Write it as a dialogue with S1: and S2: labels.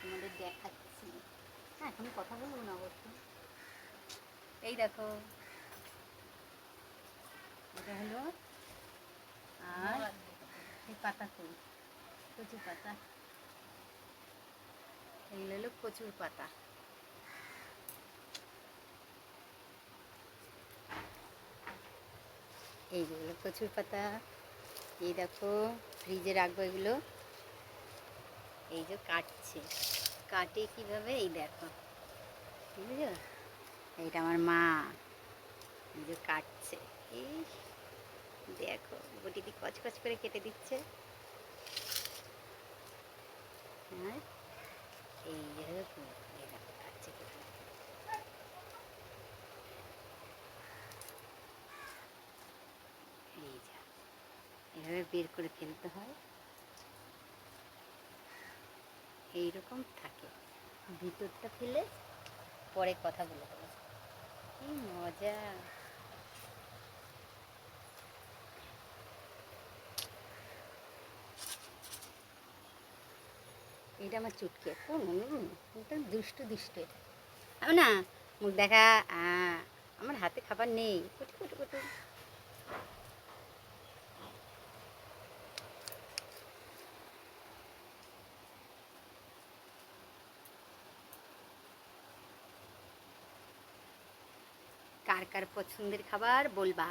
S1: তোমাদের দেখাচ্ছি। হ্যাঁ, এখন কথা বলবো না অবশ্য। এই দেখো, এটা হলো, আর এই পাতা কই, কচু পাতা, এগুলো হলো কচুর পাতা। এইগুলো কচুর পাতা। এই দেখো, ফ্রিজে রাখবো এগুলো। এই যে কাটছে, কাটে কিভাবে, এই দেখো, বুঝলো? এইটা আমার মা, এই যে কাটছে। এই দেখো, বটি দিয়ে কচকচ করে কেটে দিচ্ছে। হ্যাঁ, এই যে এই দেখো কাটছে কেটে। এই যা, এভাবে বের করে ফেলতে হয়, এইরকম থাকে। ভিতরটা ফেলে পরে কথা বলে দেবো। কি মজা! এটা আমার চুটকে, দুষ্টু দুষ্টু। আমি না, মুখ দেখা, আমার হাতে খাবার নেই, কুটু কুটু কুটু। কার কার পছন্দের খাবার বলবা।